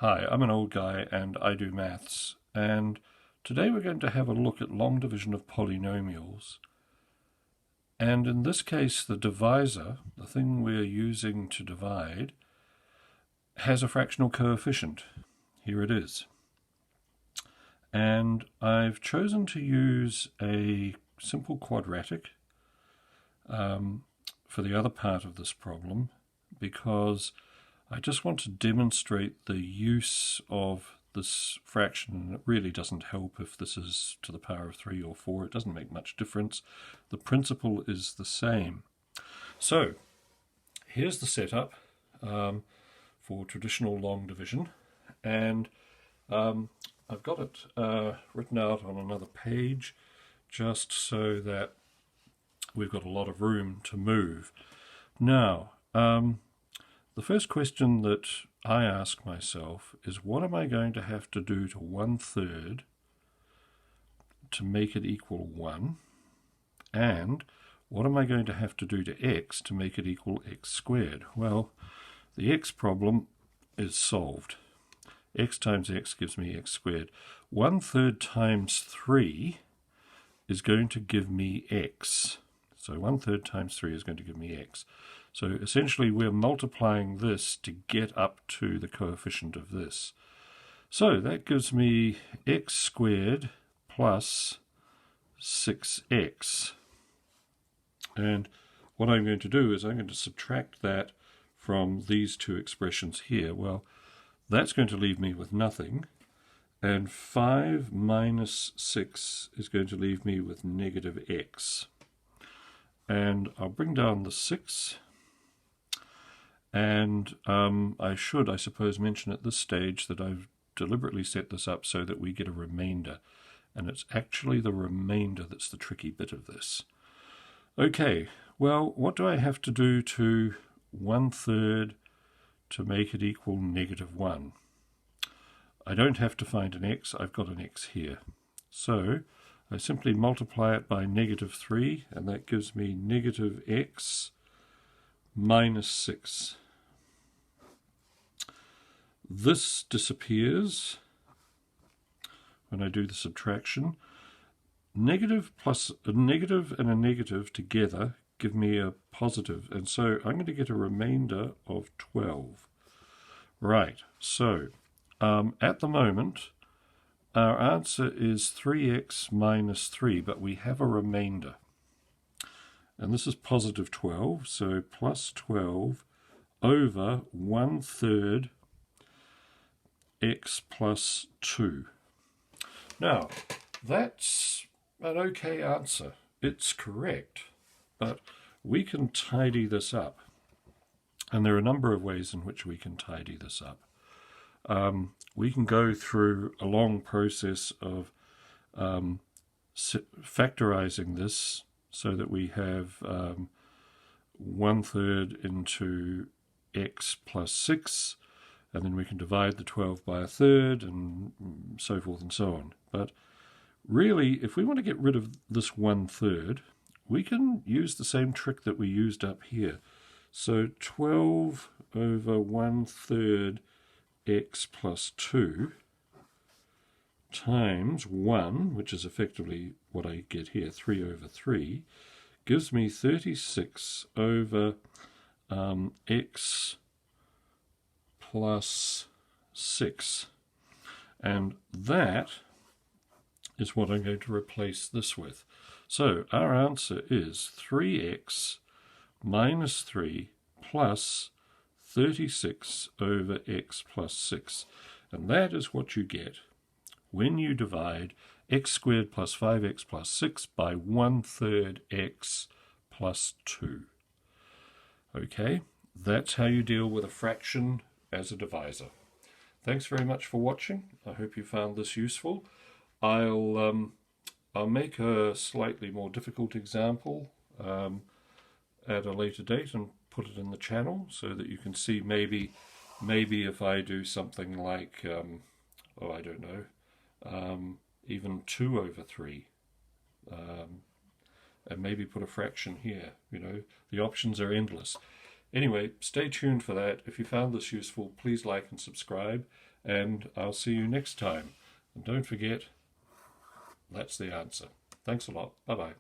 Hi, I'm an old guy and I do maths, and today we're going to have a look at long division of polynomials. And in this case, the divisor, the thing we're using to divide, has a fractional coefficient. Here it is. And I've chosen to use a simple quadratic for the other part of this problem because I just want to demonstrate the use of this fraction. It really doesn't help if this is to the power of 3 or 4. It doesn't make much difference. The principle is the same. So here's the setup for traditional long division, and I've got it written out on another page just so that we've got a lot of room to move. Now, the first question that I ask myself is, what am I going to have to do to 1/3 to make it equal 1? And what am I going to have to do to x to make it equal x squared? Well, the x problem is solved. X times x gives me x squared. 1/3 times 3 is going to give me x. So 1/3 times 3 is going to give me x. So essentially we're multiplying this to get up to the coefficient of this. So that gives me x squared plus 6x. And what I'm going to do is I'm going to subtract that from these two expressions here. Well, that's going to leave me with nothing. And 5 minus 6 is going to leave me with negative x. And I'll bring down the 6. And I should, I suppose, mention at this stage that I've deliberately set this up so that we get a remainder. And it's actually the remainder that's the tricky bit of this. Okay, well, what do I have to do to 1/3 to make it equal -1? I don't have to find an x, I've got an x here. So I simply multiply it by -3, and that gives me negative x minus 6. This disappears when I do the subtraction. Negative plus a negative and a negative together give me a positive, and so I'm going to get a remainder of 12. Right, so at the moment our answer is 3x minus 3, but we have a remainder. And this is positive 12, so plus 12 over 1/3 x plus 2. Now, that's an okay answer. It's correct, but we can tidy this up. And there are a number of ways in which we can tidy this up. We can go through a long process of factorizing this so that we have 1/3 into x plus 6, and then we can divide the 12 by 1/3 and so forth and so on. But really, if we want to get rid of this 1/3, we can use the same trick that we used up here. So 12 over 1/3 x plus 2 times 1, which is effectively what I get here, 3 over 3, gives me 36 over x plus 6. And that is what I'm going to replace this with. So our answer is 3x minus 3 plus 36 over x plus 6. And that is what you get when you divide x squared plus 5x plus 6 by 1/3 x plus 2. Okay, that's how you deal with a fraction as a divisor. Thanks very much for watching. I hope you found this useful. I'll make a slightly more difficult example at a later date and put it in the channel so that you can see maybe if I do something like, I don't know, even 2 over 3, and maybe put a fraction here. You know, the options are endless. Anyway, stay tuned for that. If you found this useful, please like and subscribe, and I'll see you next time. And don't forget, that's the answer. Thanks a lot. Bye-bye.